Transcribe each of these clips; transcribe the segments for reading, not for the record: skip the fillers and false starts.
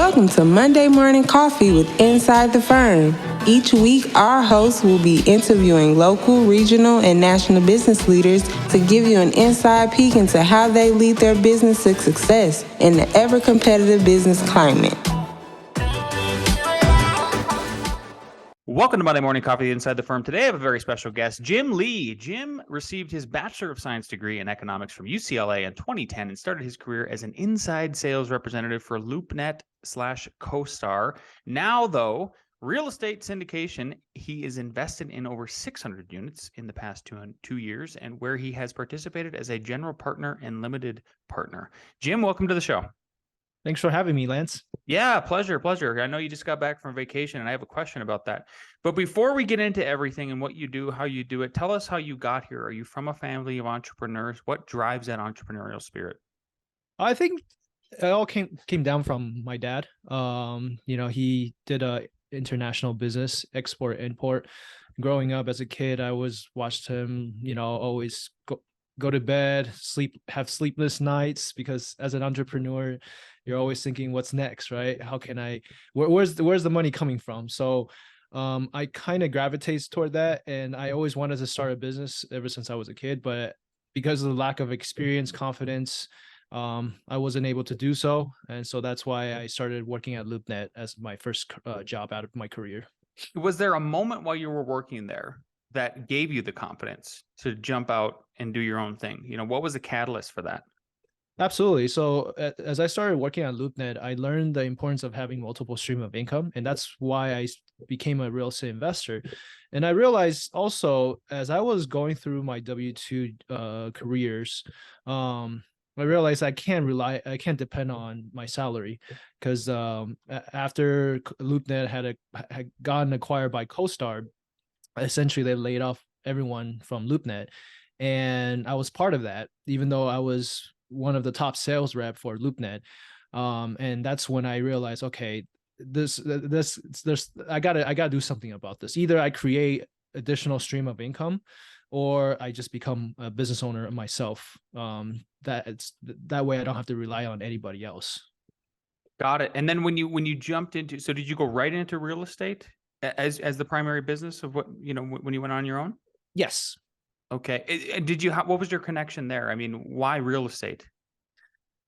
Welcome to Monday Morning Coffee with Inside the Firm. Each week, our hosts will be interviewing local, regional, and national business leaders to give you an inside peek into how they lead their business to success in the ever-competitive business climate. Welcome to Monday Morning Coffee Inside the Firm. Today I have a very special guest, Jim Lee. Jim received his Bachelor of Science degree in economics from UCLA in 2010 and started his career as an inside sales representative for LoopNet / Costar. Now, though, real estate syndication, he is invested in over 600 units in the past 2 years, and where he has participated as a general partner and limited partner. Jim, welcome to the show. Thanks for having me, Lance. Yeah, pleasure. I know you just got back from vacation, and I have a question about that. But before we get into everything and what you do, how you do it, tell us how you got here. Are you from a family of entrepreneurs? What drives that entrepreneurial spirit? I think it all came down from my dad. He did a international business, export, import. Growing up as a kid, I always watched him, always go to bed, have sleepless nights, because as an entrepreneur, you're always thinking, what's next, right? How can where's the money coming from? So I kind of gravitates toward that. And I always wanted to start a business ever since I was a kid, but because of the lack of experience, confidence, I wasn't able to do so. And so that's why I started working at LoopNet as my first job out of my career. Was there a moment while you were working there that gave you the confidence to jump out and do your own thing? What was the catalyst for that? Absolutely. So as I started working at LoopNet, I learned the importance of having multiple stream of income. And that's why I became a real estate investor. And I realized also, as I was going through my W-2 careers, I realized I can't depend on my salary, because after LoopNet had gotten acquired by Costar, essentially they laid off everyone from LoopNet. And I was part of that, even though I was one of the top sales rep for LoopNet. And that's when I realized, okay, I gotta do something about this. Either I create additional stream of income, or I just become a business owner myself. That way I don't have to rely on anybody else. Got it. And then when you jumped into, so did you go right into real estate as the primary business of what, when you went on your own? Yes. Okay. And what was your connection there? I mean, why real estate?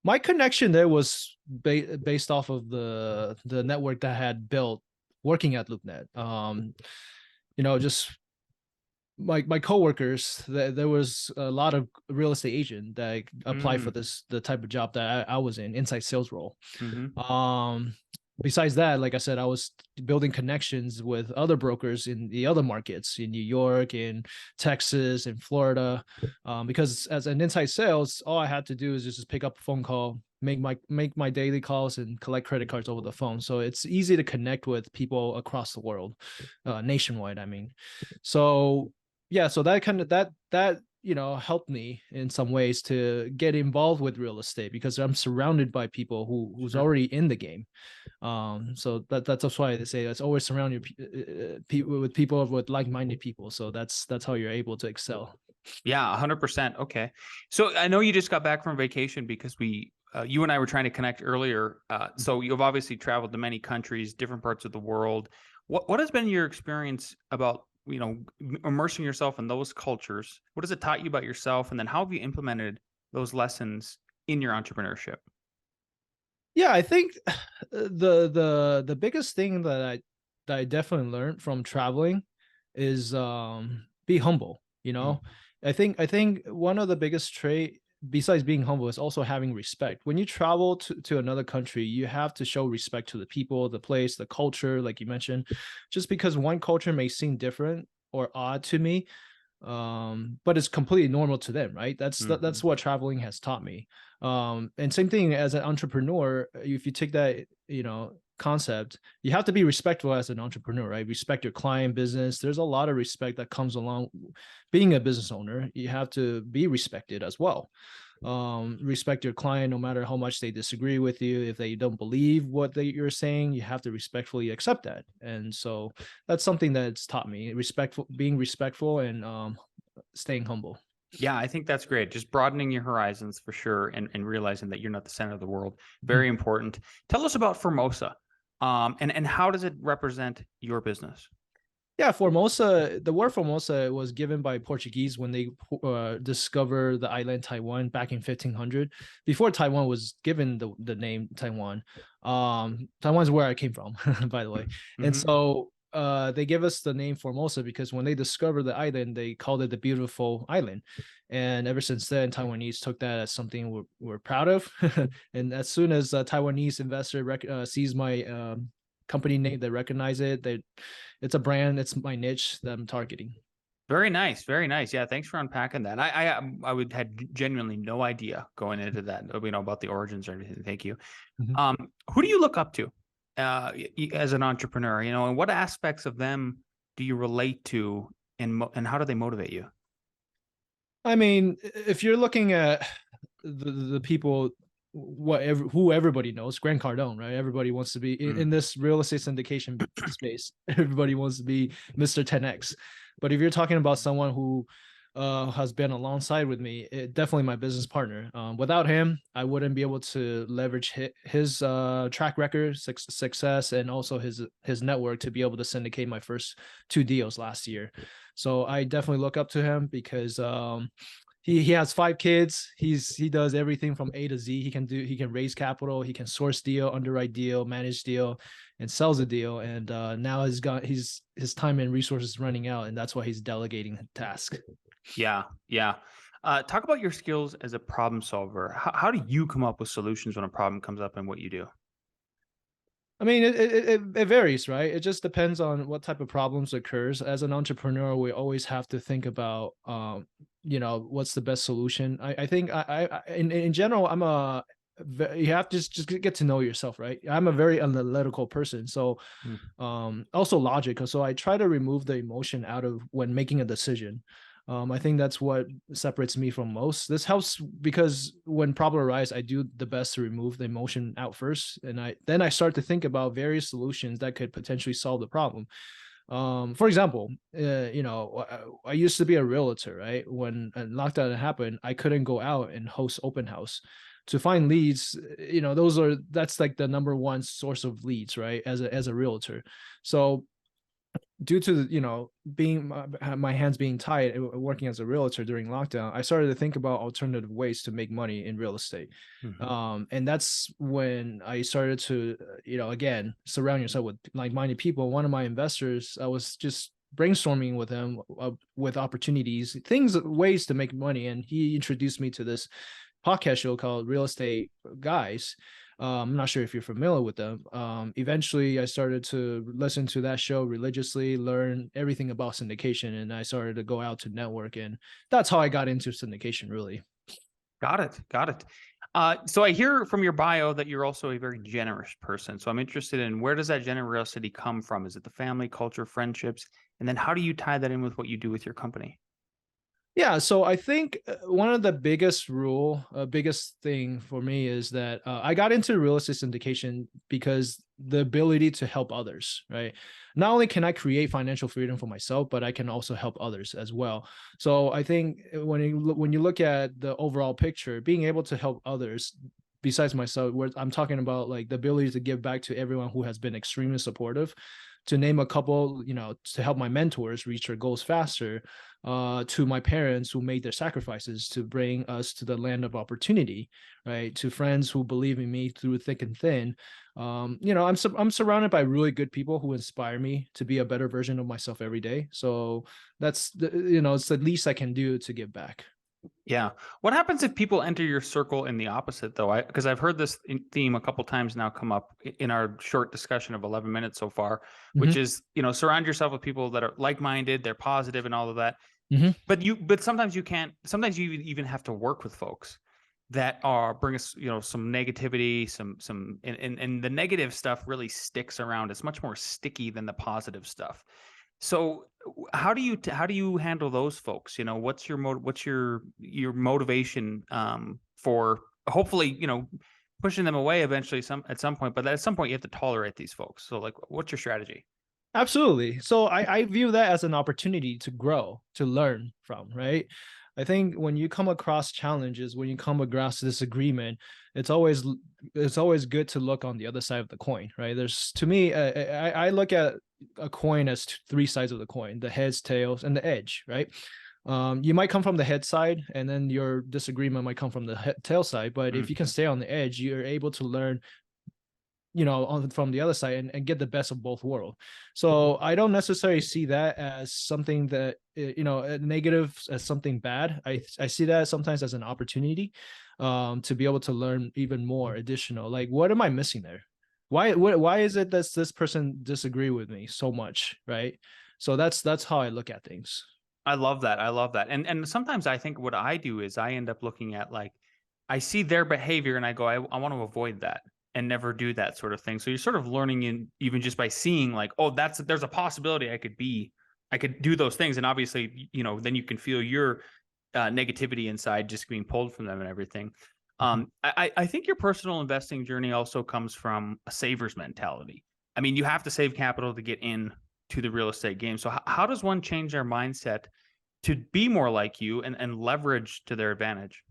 My connection there was based off of the network that I had built working at LoopNet. Just my coworkers, there was a lot of real estate agent that applied for the type of job that I was in, inside sales role. Mm-hmm. Besides that, like I said, I was building connections with other brokers in the other markets in New York, in Texas, in Florida, because as an inside sales, all I had to do is just pick up a phone call, make my daily calls, and collect credit cards over the phone. So it's easy to connect with people across the world, nationwide. I mean, so yeah, so that kind of that helped me in some ways to get involved with real estate, because I'm surrounded by people who's already in the game. So that's why they say it's always surround your people with like-minded people. So that's how you're able to excel. Yeah, 100%. Okay. So I know you just got back from vacation, because you and I were trying to connect earlier. So you've obviously traveled to many countries, different parts of the world. What has been your experience about immersing yourself in those cultures? What has it taught you about yourself? And then how have you implemented those lessons in your entrepreneurship? Yeah, I think the biggest thing that I definitely learned from traveling is be humble. I think one of the biggest trait besides being humble is also having respect. When you travel to another country, you have to show respect to the people, the place, the culture, like you mentioned. Just because one culture may seem different or odd to me, but it's completely normal to them, right? That's what traveling has taught me. And same thing as an entrepreneur, if you take that concept, you have to be respectful as an entrepreneur, right? Respect your client business. There's a lot of respect that comes along being a business owner. You have to be respected as well. Respect your client no matter how much they disagree with you. If they don't believe what you're saying, you have to respectfully accept that. And so that's something that's taught me being respectful and staying humble. Yeah, I think that's great. Just broadening your horizons for sure, and realizing that you're not the center of the world. Very important. Tell us about Formosa, and how does it represent your business? Yeah, Formosa, the word Formosa was given by Portuguese when they discovered the island Taiwan back in 1500. Before Taiwan was given the name Taiwan. Taiwan's where I came from, by the way. And Mm-hmm. so they gave us the name Formosa because when they discovered the island, they called it the beautiful island. And ever since then, Taiwanese took that as something we're proud of. And as soon as a Taiwanese investor sees my company name, they recognize it. It's a brand. It's my niche that I'm targeting. Very nice, very nice. Yeah, thanks for unpacking that. I would had genuinely no idea going into that, about the origins or anything. Thank you. Mhm. Who do you look up to as an entrepreneur? And what aspects of them do you relate to, and how do they motivate you? I mean, if you're looking at the people, who everybody knows, Grant Cardone, right? Everybody wants to be in this real estate syndication space. Everybody wants to be Mr. 10x. But if you're talking about someone who has been alongside with me, definitely my business partner. Without him, I wouldn't be able to leverage his track record, success, and also his network to be able to syndicate my first 2 deals last year. So I definitely look up to him because he has 5 kids. He does everything from A to Z. He can raise capital, he can source deal, underwrite deal, manage deal, and sells a deal. And now his time and resources running out, and that's why he's delegating the task. Yeah, yeah. Talk about your skills as a problem solver. How do you come up with solutions when a problem comes up and what you do? I mean, it varies, right? It just depends on what type of problems occurs. As an entrepreneur, we always have to think about, what's the best solution. I think in general, you have to just get to know yourself, right? I'm a very analytical person, so also logical. So I try to remove the emotion out of when making a decision. I think that's what separates me from most. This helps because when problem arise, I do the best to remove the emotion out first, and then I start to think about various solutions that could potentially solve the problem. For example, I used to be a realtor, right? When lockdown happened, I couldn't go out and host open house. To find leads, that's like the number one source of leads, right? As a realtor. So due to being my hands being tied working as a realtor during lockdown, I started to think about alternative ways to make money in real estate. And that's when I started to again, surround yourself with like-minded people. One of my investors, I was just brainstorming with him with opportunities, ways to make money, and he introduced me to this podcast show called Real Estate Guys. I'm not sure if you're familiar with them. Eventually, I started to listen to that show religiously, learn everything about syndication, and I started to go out to network, and that's how I got into syndication, really. Got it. Got it. So I hear from your bio that you're also a very generous person. So I'm interested in, where does that generosity come from? Is it the family, culture, friendships? And then how do you tie that in with what you do with your company? Yeah, so I think one of the biggest thing for me is that I got into real estate syndication because the ability to help others, right? Not only can I create financial freedom for myself, but I can also help others as well. So I think when you look at the overall picture, being able to help others besides myself, where I'm talking about like the ability to give back to everyone who has been extremely supportive. To name a couple, to help my mentors reach their goals faster, to my parents who made their sacrifices to bring us to the land of opportunity, right? To friends who believe in me through thick and thin. I'm surrounded by really good people who inspire me to be a better version of myself every day. So it's the least I can do to give back. Yeah. What happens if people enter your circle in the opposite, though? Because I've heard this theme a couple times now come up in our short discussion of 11 minutes so far, which is, surround yourself with people that are like-minded, they're positive and all of that. But sometimes you can't, sometimes you even have to work with folks that bring us, some negativity, and the negative stuff really sticks around. It's much more sticky than the positive stuff. So how do you handle those folks? What's your motivation for hopefully, pushing them away eventually at some point, but at some point you have to tolerate these folks. So like, what's your strategy? Absolutely. So I view that as an opportunity to grow, to learn from, right? I think when you come across challenges, when you come across disagreement, it's always good to look on the other side of the coin, right? There's, to me, I look at a coin as three sides of the coin: the heads, tails, and the edge, right? You might come from the head side, and then your disagreement might come from the tail side. But if you can stay on the edge, you're able to learn, from the other side, and get the best of both worlds. So I don't necessarily see that as something that, a negative, as something bad. I see that sometimes as an opportunity, to be able to learn even more additional. Like, what am I missing there? Why is it that this person disagree with me so much, right? So that's how I look at things. I love that. I love that. And sometimes I think what I do is I end up looking at, like, I see their behavior and I go, I want to avoid that and never do that sort of thing. So you're sort of learning in, even just by seeing, like, oh, there's a possibility I could do those things. And obviously, then you can feel your negativity inside just being pulled from them and everything. I think your personal investing journey also comes from a saver's mentality. I mean, you have to save capital to get in to the real estate game. So how does one change their mindset to be more like you and leverage to their advantage?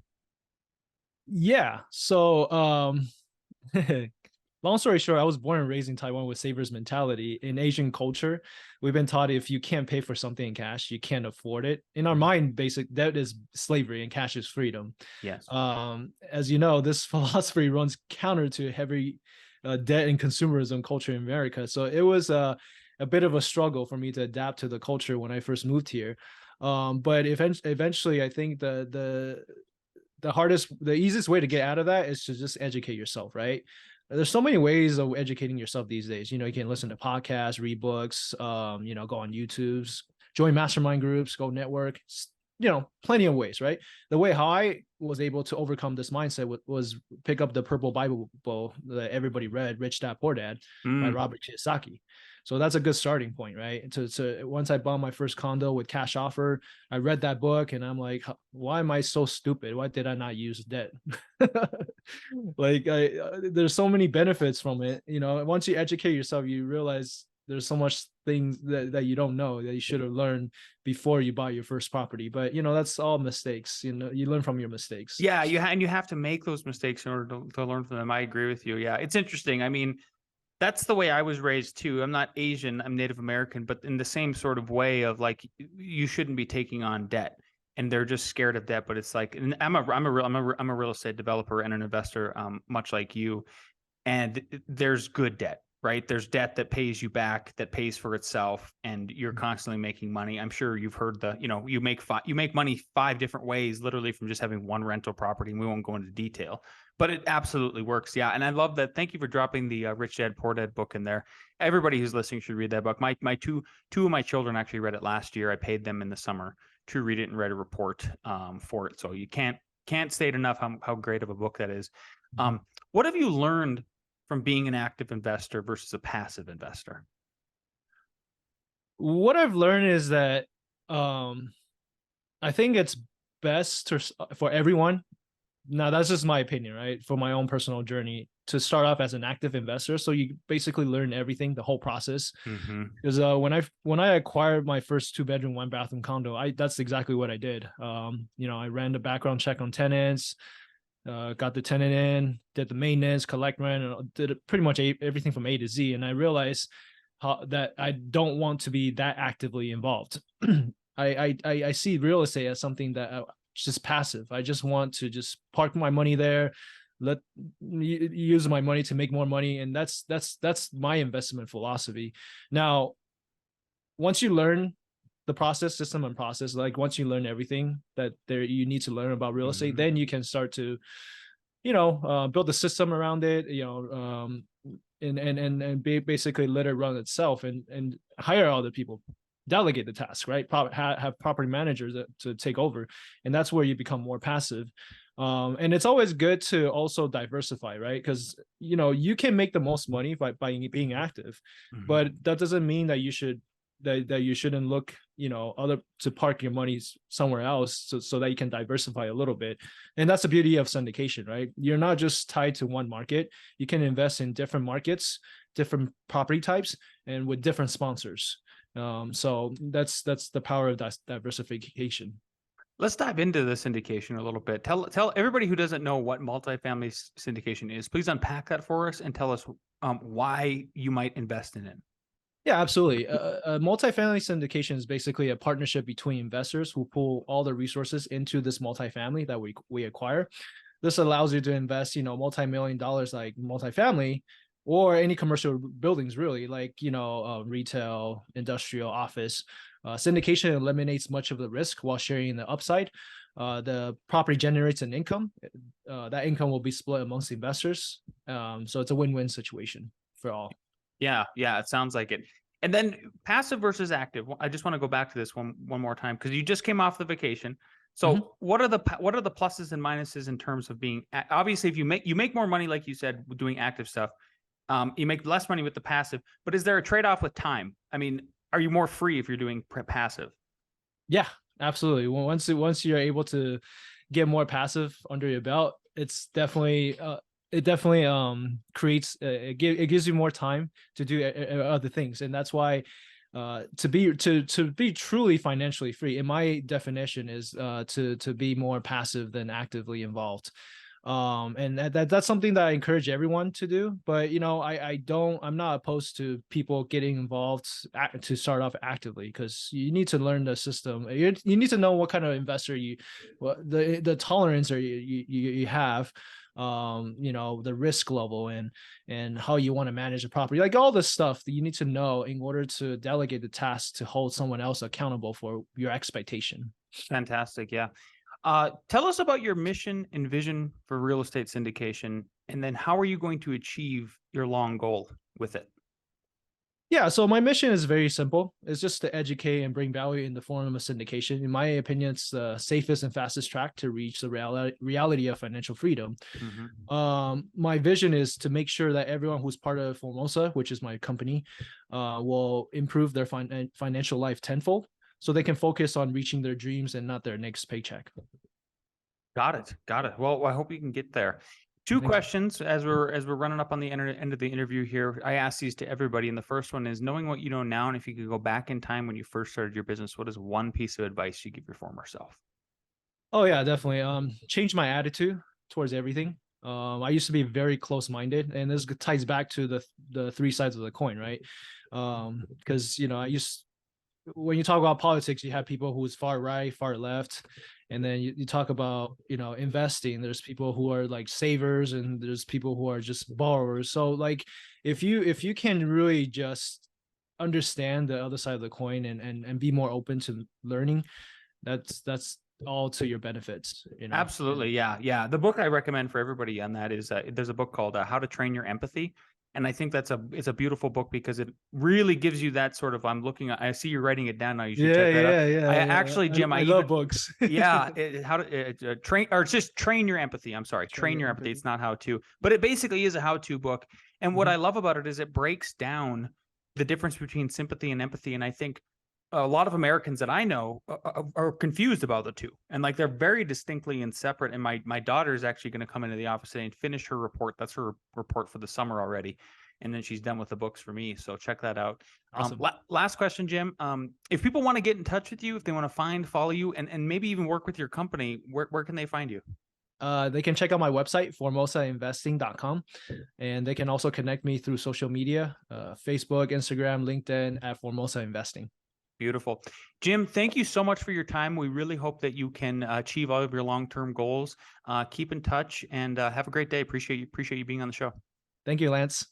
Yeah. So, long story short, I was born and raised in Taiwan with saver's mentality. In Asian culture, we've been taught if you can't pay for something in cash, you can't afford it. In our mind, basic debt is slavery and cash is freedom. Yes. As you know, this philosophy runs counter to heavy debt and consumerism culture in America. So it was a bit of a struggle for me to adapt to the culture when I first moved here. But eventually, I think the easiest way to get out of that is to just educate yourself, right? There's so many ways of educating yourself these days. You can listen to podcasts, read books, go on YouTube, join mastermind groups, go network, plenty of ways, right? The way how I was able to overcome this mindset was pick up the purple Bible that everybody read, Rich Dad Poor Dad, by Robert Kiyosaki. So that's a good starting point, right? So once I bought my first condo with cash offer, I read that book and I'm like, why am I so stupid? Why did I not use debt? Like, there's so many benefits from it. Once you educate yourself, you realize there's so much things that you don't know that you should have learned before you buy your first property. But that's all mistakes. You learn from your mistakes. Yeah, you have to make those mistakes in order to learn from them. I agree with you. Yeah, it's interesting. I mean, that's the way I was raised too. I'm not Asian, I'm Native American, but in the same sort of way of, like, you shouldn't be taking on debt, and they're just scared of debt. But it's like, and I'm a real estate developer and an investor, much like you. And there's good debt, right? There's debt that pays you back, that pays for itself, and you're constantly making money. I'm sure you've heard you make money 5 different ways, literally, from just having one rental property. And we won't go into detail, but it absolutely works. Yeah. And I love that. Thank you for dropping the Rich Dad Poor Dad book in there. Everybody who's listening should read that book. My two of my children actually read it last year. I paid them in the summer to read it and write a report for it. So you can't state enough how great of a book that is. What have you learned from being an active investor versus a passive investor? What I've learned is that I think it's best for everyone. Now, that's just my opinion, right? For my own personal journey, to start off as an active investor, so you basically learn everything, the whole process. Because when I acquired my first 2-bedroom, 1-bathroom condo, that's exactly what I did. I ran the background check on tenants, got the tenant in, did the maintenance, collect rent, and did pretty much everything from A to Z. And I realized that I don't want to be that actively involved. I see real estate as something that just passive. I just want to just park my money there, use my money to make more money, and that's my investment philosophy. Now, once you learn the system and process, like once you learn everything that you need to learn about real estate, then you can start to build a system around it, and basically let it run itself, and hire other people, delegate the task, right? Have property managers to take over, and that's where you become more passive. And it's always good to also diversify, right? Because you can make the most money by being active, but that doesn't mean that you shouldn't look to park your money somewhere else, so that you can diversify a little bit. And that's the beauty of syndication, right? You're not just tied to one market. You can invest in different markets, different property types, and with different sponsors. So that's the power of diversification. Let's dive into the syndication a little bit. Tell everybody who doesn't know what multifamily syndication is. Please unpack that for us and tell us why you might invest in it. Yeah, absolutely. A multifamily syndication is basically a partnership between investors who pull all the resources into this multifamily that we acquire. This allows you to invest, multi-million dollars like multifamily or any commercial buildings, really, like, retail, industrial, office. Syndication eliminates much of the risk while sharing the upside. The property generates an income. That income will be split amongst investors. So it's a win-win situation for all. Yeah, it sounds like it. And then passive versus active. I just want to go back to this one more time because you just came off the vacation. So what are the pluses and minuses in terms of being, obviously if you make more money, like you said, doing active stuff, you make less money with the passive, but is there a trade-off with time? I mean, are you more free if you're doing passive? Yeah, absolutely. Once you're able to get more passive under your belt, it's definitely creates it gives you more time to do other things, and that's why to be truly financially free, in my definition, is to be more passive than actively involved. And that's something that I encourage everyone to do. But I'm not opposed to people getting involved to start off actively, because you need to learn the system. You need to know what kind of investor the tolerance you have, the risk level and how you want to manage the property, like all this stuff that you need to know in order to delegate the task to hold someone else accountable for your expectation. Fantastic. Yeah. Tell us about your mission and vision for real estate syndication, and then how are you going to achieve your long goal with it? Yeah, so my mission is very simple. It's just to educate and bring value in the form of syndication. In my opinion, it's the safest and fastest track to reach the reality of financial freedom. My vision is to make sure that everyone who's part of Formosa, which is my company, will improve their financial life tenfold, so they can focus on reaching their dreams and not their next paycheck. Got it. Well, I hope you can get there. Two questions as we're running up on the end of the interview here. I ask these to everybody, and the first one is, knowing what you know now, and if you could go back in time when you first started your business, what is one piece of advice you give your former self? Oh yeah, definitely. Change my attitude towards everything. I used to be very close-minded, and this ties back to the three sides of the coin, right? Because when you talk about politics, you have people who's far right, far left. And then you talk about, investing. There's people who are like savers, and there's people who are just borrowers. So like, if you can really just understand the other side of the coin and be more open to learning, that's all to your benefits. Absolutely. Yeah. The book I recommend for everybody on that is there's a book called How to Train Your Empathy. And I think it's a beautiful book because it really gives you that sort of, I see you're writing it down now. You should check that out. Yeah. Actually, Jim, I love books. Yeah. How to train, or it's just train your empathy. I'm sorry. Train your empathy. It's not how to, but it basically is a how-to book. And what I love about it is it breaks down the difference between sympathy and empathy. And I think a lot of Americans that I know are confused about the two, and like they're very distinctly and separate. And my daughter is actually going to come into the office today and finish her report. That's her report for the summer already, and then she's done with the books for me. So check that out. Awesome. Last question, Jim. If people want to get in touch with you, if they want to follow you, and maybe even work with your company, where can they find you? They can check out my website, formosainvesting.com, and they can also connect me through social media, Facebook, Instagram, LinkedIn at Formosa Investing. Beautiful. Jim, thank you so much for your time. We really hope that you can achieve all of your long-term goals. Keep in touch and have a great day. Appreciate you being on the show. Thank you, Lance.